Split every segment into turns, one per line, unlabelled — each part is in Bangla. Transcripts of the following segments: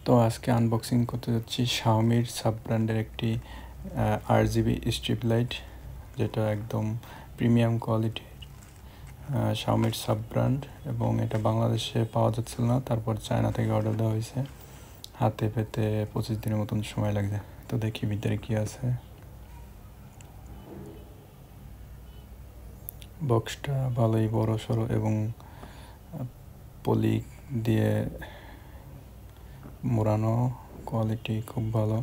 তো আজকে আনবক্সিং করতে যাচ্ছি শাওমির সাব ব্র্যান্ডের একটি RGB স্ট্রিপ লাইট, যেটা একদম প্রিমিয়াম কোয়ালিটির শাওমির সাব ব্র্যান্ড, এবং এটা বাংলাদেশে পাওয়া যাচ্ছিল না। তারপর চায়না থেকে অর্ডার দেওয়া হয়েছে। হাতে পেতে 25 দিনের মতন সময় লাগছে। তো দেখি ভিতরে কি আছে। বক্সটা ভালোই বড় সড়ো এবং পলি দিয়ে মোড়ানো, কোয়ালিটি খুব ভালো।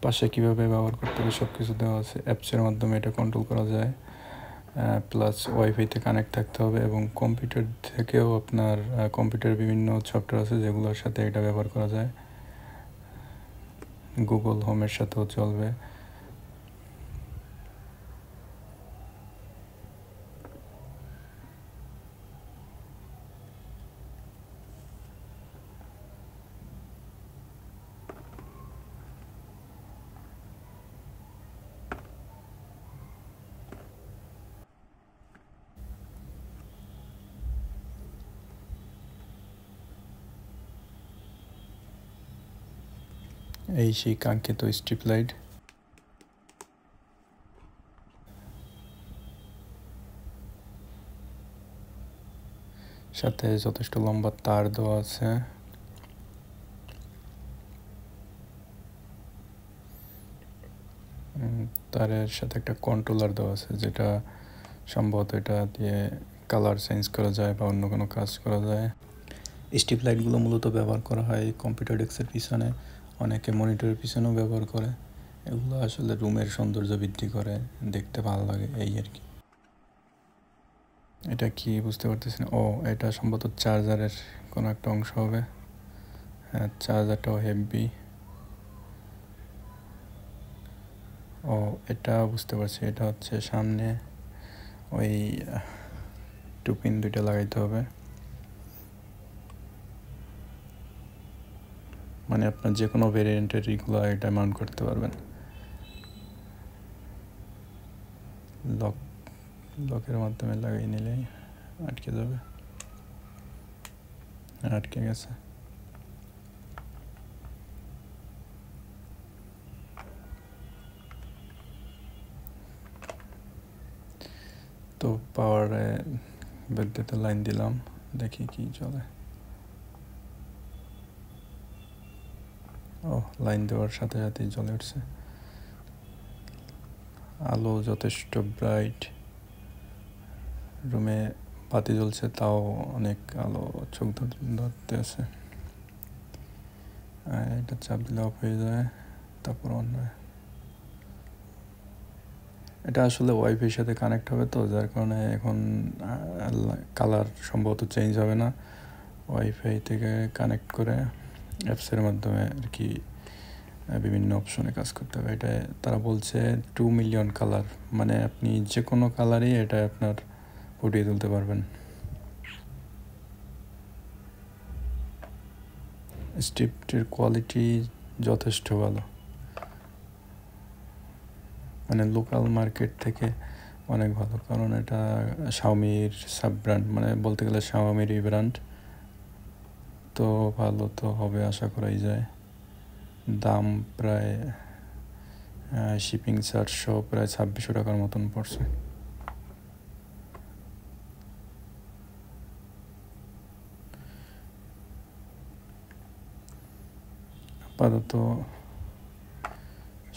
পাশে কীভাবে ব্যবহার করতে হবে সব কিছু দেওয়া আছে। অ্যাপসের মাধ্যমে এটা কন্ট্রোল করা যায়, প্লাস ওয়াইফাইতে কানেক্ট থাকতে হবে, এবং কম্পিউটার থেকেও আপনার কম্পিউটারের বিভিন্ন সফটওয়্যার আছে যেগুলোর সাথে এটা ব্যবহার করা যায়। গুগল হোমের সাথেও চলবে। এই সেই কাঙ্ক্ষিত স্ট্রিপ লাইট। সাথে যথেষ্ট লম্বা তার দেওয়া আছে। তারের সাথে একটা কন্ট্রোলার দেওয়া আছে, যেটা সম্ভবত এটা দিয়ে কালার চেঞ্জ করা যায় বা অন্য কোনো কাজ করা যায়। স্ট্রিপ লাইটগুলো মূলত ব্যবহার করা হয় কম্পিউটার ডেস্কের পিছনে, অনেকে মনিটরের পিছনেও ব্যবহার করে। এগুলো আসলে রুমের সৌন্দর্য বৃদ্ধি করে, দেখতে ভালো লাগে, এই আর কি। এটা কি বুঝতে পারতেছি না। এটা সম্ভবত চার্জারের কোনো একটা অংশ হবে। হ্যাঁ, চার্জারটাও হেভি। এটা বুঝতে পারছি, এটা হচ্ছে সামনে ওই পিন দুইটা লাগাইতে হবে। মানে আপনার যে কোনো ভেরিয়েন্টের এগুলো এটা মাউন্ট করতে পারবেন। লকের মাধ্যমে লাগিয়ে নিলেই আটকে যাবে। আটকে গেছে। তো পাওয়ারে বিদ্যুতের লাইন দিলাম, দেখি কি চলে। লাইন দেওয়ার সাথে সাথেই জ্বলে উঠছে। আলো যথেষ্ট ব্রাইট। রুমে বাতি জ্বলছে, তাও অনেক আলো চোখ ধরতে আছে। এটা চাপ দিলে অফ হয়ে যায়, তারপর অন হয়। এটা আসলে ওয়াইফাইয়ের সাথে কানেক্ট হবে, তো যার কারণে এখন কালার সম্ভবত চেঞ্জ হবে না। ওয়াইফাই থেকে কানেক্ট করে অ্যাপসের মাধ্যমে আর কি বিভিন্ন অপশনে কাজ করতে হবে। এটা তারা বলছে 2 মিলিয়ন কালার, মানে আপনি যে কোনো কালারই এটা আপনার ফুটিয়ে তুলতে পারবেন। স্ট্রিপটির কোয়ালিটি যথেষ্ট ভালো, মানে লোকাল মার্কেট থেকে অনেক ভালো, কারণ এটা শাওমির সাব ব্র্যান্ড, মানে বলতে গেলে শাওমিরই ব্র্যান্ড, তো ভালো তো হবে আশা করাই যায়। দাম প্রায় শিপিং চার্জ সহ প্রায় 2600 টাকার মতন পড়ছে। আপাতত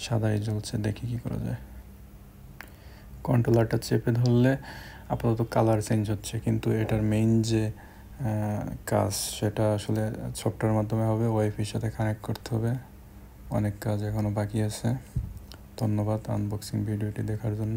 সাদাই জ্বলছে, দেখি কি করা যায়। কন্ট্রোলারটা চেপে ধরলে আপাতত কালার চেঞ্জ হচ্ছে, কিন্তু এটার মেইন যে কাজ সেটা আসলে সফটওয়্যারের মাধ্যমে হবে, ওয়াইফাইয়ের সাথে কানেক্ট করতে হবে। অনেক কাজ এখনও বাকি আছে। ধন্যবাদ আনবক্সিং ভিডিওটি দেখার জন্য।